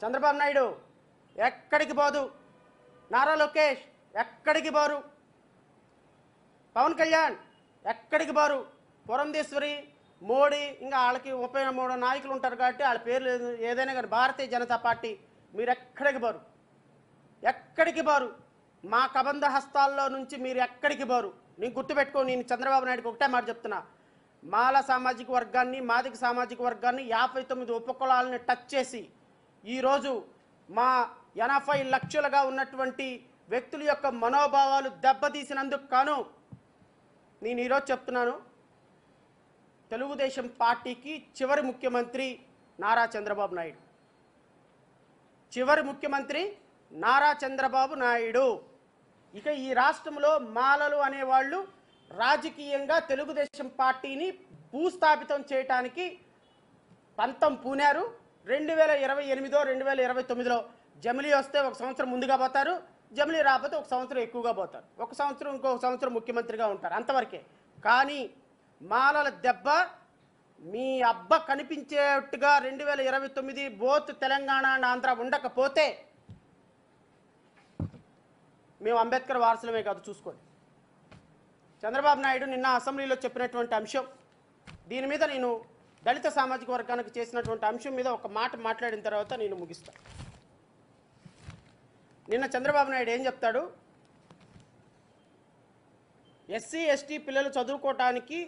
చంద్రబాబు నాయుడు ఎక్కడికి పోదు, నారా లోకేష్ ఎక్కడికి పోరు, పవన్ కళ్యాణ్ ఎక్కడికి పోరు, పురంధేశ్వరి, మోడీ, ఇంకా వాళ్ళకి 33 నాయకులు ఉంటారు కాబట్టి వాళ్ళ పేర్లు ఏదైనా కానీ భారతీయ జనతా పార్టీ మీరు ఎక్కడికి పోరు, ఎక్కడికి పోరు. మా కబంధ హస్తాల్లో నుంచి మీరు ఎక్కడికి పోరు. నేను గుర్తుపెట్టుకో, నేను చంద్రబాబు నాయుడుకి ఒకటే మాట చెప్తున్నా, మాల సామాజిక వర్గాన్ని, మాదిక సామాజిక వర్గాన్ని 59 ఉపకులాలని టచ్ చేసి ఈరోజు మా 80 లక్షలుగా ఉన్నటువంటి వ్యక్తుల యొక్క మనోభావాలు దెబ్బతీసినందుకు కాను నేను ఈరోజు చెప్తున్నాను, తెలుగుదేశం పార్టీకి చివరి ముఖ్యమంత్రి నారా చంద్రబాబు నాయుడు, చివరి ముఖ్యమంత్రి నారా చంద్రబాబు నాయుడు. ఇక ఈ రాష్ట్రంలో మాలలు అనేవాళ్ళు రాజకీయంగా తెలుగుదేశం పార్టీని భూస్థాపితం చేయటానికి పంతం పూనారు. 2028 2029లో జమిలీ వస్తే ఒక సంవత్సరం ముందుగా పోతారు, జమిలీ రాకపోతే ఒక సంవత్సరం ఎక్కువగా పోతారు, ఒక సంవత్సరం ఇంకొక సంవత్సరం ముఖ్యమంత్రిగా ఉంటారు, అంతవరకే. కానీ మాలల దెబ్బ మీ అబ్బ కనిపించేట్టుగా 2029 బోత్ తెలంగాణ అండ్ ఆంధ్ర ఉండకపోతే మేము అంబేద్కర్ వారసులమే కాదు, చూసుకోండి. చంద్రబాబు నాయుడు నిన్న అసెంబ్లీలో చెప్పినటువంటి అంశం, దీని మీద నేను దళిత సామాజిక వర్గానికి చేసినటువంటి అంశం మీద ఒక మాట మాట్లాడిన తర్వాత నేను ముగిస్తాను. నిన్న చంద్రబాబు నాయుడు ఏం చెప్తాడు, ఎస్సీ ఎస్టీ పిల్లలు చదువుకోవటానికి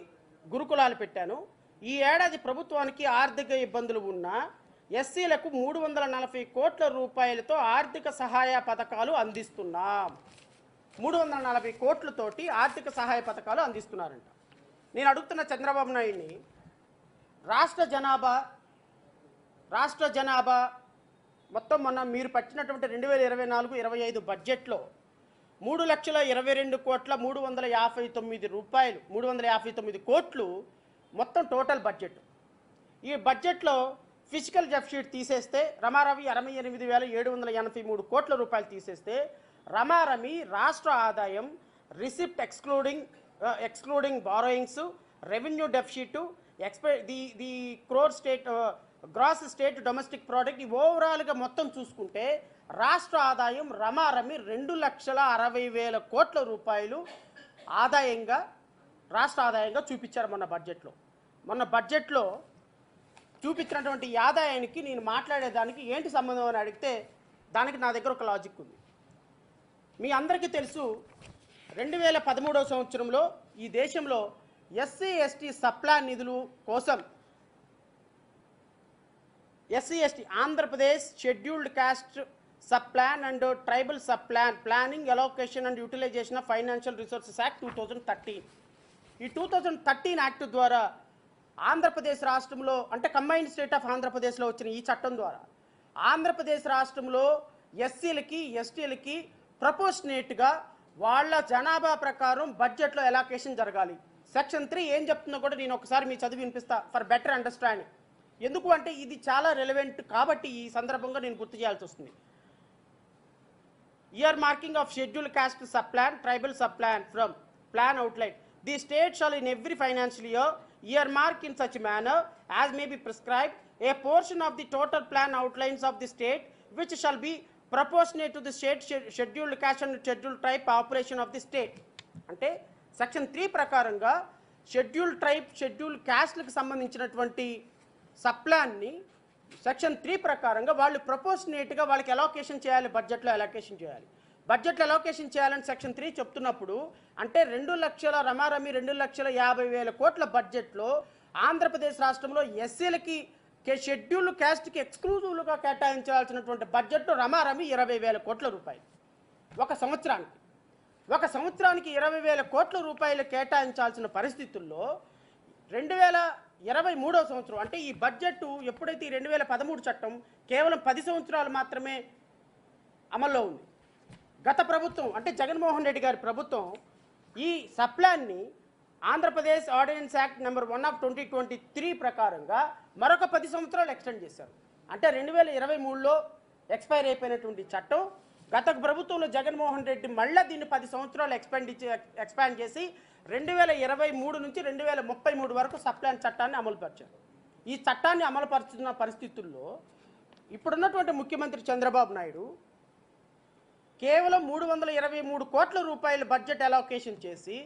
గురుకులాలు పెట్టాను, ఈ ఏడాది ప్రభుత్వానికి ఆర్థిక ఇబ్బందులు ఉన్నా ఎస్సీలకు 340 కోట్ల రూపాయలతో ఆర్థిక సహాయ పథకాలు అందిస్తున్నాం. 340 కోట్లతోటి ఆర్థిక సహాయ పథకాలు అందిస్తున్నారంట. నేను అడుగుతున్న చంద్రబాబు నాయుడిని, రాష్ట్ర జనాభా మొత్తం మొన్న మీరు పట్టినటువంటి 2024-25 బడ్జెట్లో 3,22,359 రూపాయలు, 359 కోట్లు మొత్తం టోటల్ బడ్జెట్. ఈ బడ్జెట్లో ఫిజికల్ డెఫిసిట్ తీసేస్తే రమారమి 68,783 కోట్ల రూపాయలు తీసేస్తే రమారమి రాష్ట్ర ఆదాయం, receipt excluding borrowings, revenue deficit, the gross state domestic product, ఈ ఓవరాల్గా మొత్తం చూసుకుంటే రాష్ట్ర ఆదాయం రమారమి 2,60,000 కోట్ల రూపాయలు ఆదాయంగా, రాష్ట్ర ఆదాయంగా చూపించారు మొన్న బడ్జెట్లో చూపించినటువంటి ఈ ఆదాయానికి నేను మాట్లాడేదానికి ఏంటి సంబంధం అని అడిగితే దానికి నా దగ్గర ఒక లాజిక్ ఉంది. మీ అందరికీ తెలుసు, 2013 సంవత్సరంలో ఈ దేశంలో ఎస్సీ ఎస్టీ సప్లాన్ నిధులు కోసం SC ST Andhra Pradesh scheduled caste sub plan and tribal sub plan planning allocation and utilisation of financial resources act 2013. ఈ 2013 యాక్ట్ ద్వారా ఆంధ్రప్రదేశ్ రాష్ట్రంలో, అంటే కంబైన్డ్ స్టేట్ ఆఫ్ ఆంధ్రప్రదేశ్లో వచ్చిన ఈ చట్టం ద్వారా ఆంధ్రప్రదేశ్ రాష్ట్రంలో ఎస్సీలకి ఎస్టీలకి ప్రపోర్షనేట్గా వాళ్ళ జనాభా ప్రకారం బడ్జెట్లో ఎలాకేషన్ జరగాలి. సెక్షన్ 3 ఏం చెప్తుందో కూడా నేను ఒకసారి మీ చదివి వినిపిస్తా ఫర్ బెటర్ అండర్స్టాండింగ్. ఎందుకు అంటే ఇది చాలా రెలవెంట్ కాబట్టి ఈ సందర్భంగా నేను గుర్తు చేయాల్సి వస్తుంది. Earmarking of scheduled caste sub plan, tribal sub plan from plan outline. The state shall in every financial year earmark in such manner as may be prescribed a portion of the total plan outlines of the state which shall be proportionate to the state scheduled caste and scheduled tribe population of the state. అంటే section 3 ప్రకారంగా scheduled tribe, scheduled క్యాస్ట్లకు సంబంధించినటువంటి సప్లాన్ని section 3 ప్రకారంగా వాళ్ళు ప్రపోర్షనేట్గా వాళ్ళకి allocation చేయాలి, బడ్జెట్లో allocation చేయాలి. బడ్జెట్లో అలోకేషన్ చేయాలని సెక్షన్ 3 చెప్తున్నప్పుడు అంటే 2,50,000 కోట్ల బడ్జెట్లో ఆంధ్రప్రదేశ్ రాష్ట్రంలో ఎస్సీలకి షెడ్యూల్డ్ క్యాస్ట్కి ఎక్స్క్లూజివ్గా కేటాయించాల్సినటువంటి బడ్జెట్ రమారమి 20,000 కోట్ల రూపాయలు ఒక సంవత్సరానికి 20,000 కోట్ల రూపాయలు కేటాయించాల్సిన పరిస్థితుల్లో 2023 సంవత్సరం అంటే ఈ బడ్జెట్ ఎప్పుడైతే 2013 చట్టం కేవలం 10 సంవత్సరాలు మాత్రమే అమల్లో ఉంది. గత ప్రభుత్వం అంటే జగన్మోహన్ రెడ్డి గారి ప్రభుత్వం ఈ సప్లాన్ని Andhra Pradesh ordinance act number 1 of 2023 ప్రకారంగా మరొక 10 సంవత్సరాలు ఎక్స్టెండ్ చేశారు. అంటే 2023లో ఎక్స్పైర్ అయిపోయినటువంటి చట్టం గత ప్రభుత్వంలో జగన్మోహన్ రెడ్డి మళ్ళీ దీన్ని 10 సంవత్సరాలు ఎక్స్పాండ్ చేసి 2023 నుంచి 2033 వరకు సప్లాన్ చట్టాన్ని అమలుపరిచారు. ఈ చట్టాన్ని అమలుపరుచుతున్న పరిస్థితుల్లో ఇప్పుడున్నటువంటి ముఖ్యమంత్రి చంద్రబాబు నాయుడు కేవలం 323 కోట్ల రూపాయల బడ్జెట్ అలోకేషన్ చేసి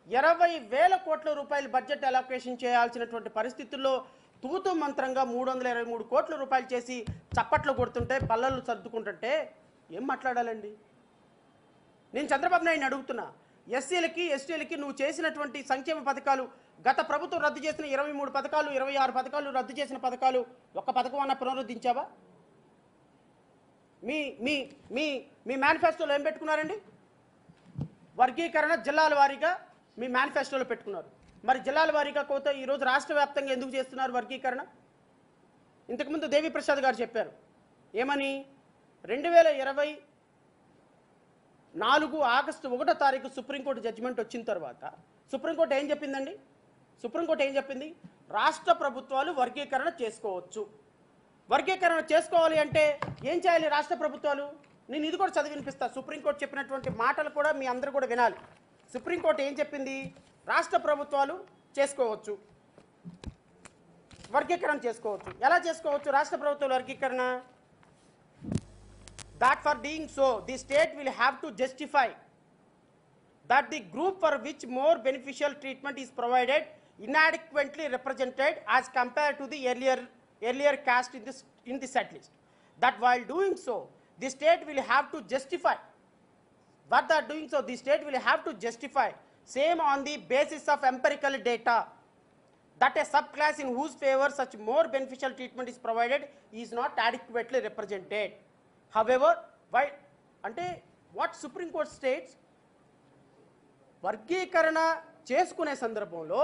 20,000 కోట్ల రూపాయల బడ్జెట్ అలోకేషన్ చేయాల్సినటువంటి పరిస్థితుల్లో తూతు మంత్రంగా 323 కోట్ల రూపాయలు చేసి చప్పట్లు కొడుతుంటే బల్లలు సర్దుకుంటుంటే ఏం మాట్లాడాలండి? నేను చంద్రబాబు నాయుడిని అడుగుతున్నా, ఎస్సీలకి ఎస్టీలకి నువ్వు చేసినటువంటి సంక్షేమ పథకాలు, గత ప్రభుత్వం రద్దు చేసిన 23 పథకాలు 26 పథకాలు రద్దు చేసిన పథకాలు ఒక్క పథకం అన్న పునరుద్ధరించావా? మీ మీ మీ మీ మేనిఫెస్టోలో ఏం పెట్టుకున్నారండి? వర్గీకరణ జిల్లాల వారీగా మీ మేనిఫెస్టోలో పెట్టుకున్నారు. మరి జిల్లాల వారీగా కోత ఈరోజు రాష్ట్ర వ్యాప్తంగా ఎందుకు చేస్తున్నారు వర్గీకరణ? ఇంతకుముందు దేవిప్రసాద్ గారు చెప్పారు ఏమని, 2024 ఆగస్టు 1వ తారీఖు సుప్రీంకోర్టు జడ్జిమెంట్ వచ్చిన తర్వాత సుప్రీంకోర్టు ఏం చెప్పిందండి? సుప్రీంకోర్టు ఏం చెప్పింది? రాష్ట్ర ప్రభుత్వాలు వర్గీకరణ చేసుకోవచ్చు. వర్గీకరణ చేసుకోవాలి అంటే ఏం చేయాలి రాష్ట్ర ప్రభుత్వాలు? నేను ఇది కూడా చదివి వినిపిస్తా. సుప్రీంకోర్టు చెప్పినటువంటి మాటలు కూడా మీ అందరూ కూడా వినాలి. సుప్రీంకోర్టు ఏం చెప్పింది? రాష్ట్ర ప్రభుత్వాలు చేసుకోవచ్చు, వర్గీకరణ చేసుకోవచ్చు. ఎలా చేసుకోవచ్చు రాష్ట్ర ప్రభుత్వాల వర్గీకరణ? that for doing so the state will have to justify that the group for which more beneficial treatment is provided inadequately represented as compared to the earlier caste in the set list. That while doing so the state will have to justify what they are doing so the state will have to justify same on the basis of empirical data that a subclass in whose favor such more beneficial treatment is provided is not adequately represented. However, why ante what Supreme Court states, వర్గీకరణ చేసుకునే సందర్భంలో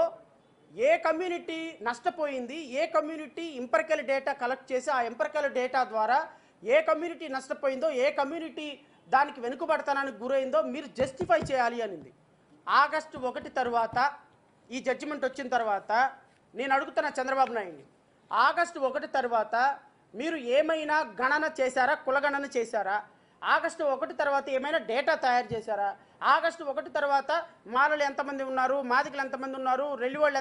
ఏ community నష్టపోయింది, ఏ community empirical data collect చేసి ఆ empirical data ద్వారా ఏ community నష్టపోయిందో, ఏ community దానికి వెనుకబడతానికి గురైందో మీరు justify చేయాలి అనింది. ఆగస్టు 1 తర్వాత ఈ జడ్జిమెంట్ వచ్చిన తర్వాత నేను అడుగుతున్న చంద్రబాబు నాయుడిని, ఆగస్టు 1 తర్వాత మీరు ఏమైనా గణన చేశారా? కులగణన చేశారా? ఆగస్టు 1 తర్వాత ఏమైనా డేటా తయారు చేశారా? ఆగస్టు 1 తర్వాత మాలలు ఎంతమంది ఉన్నారు, మాదిగలు ఎంతమంది ఉన్నారు, రెల్లి వాళ్ళు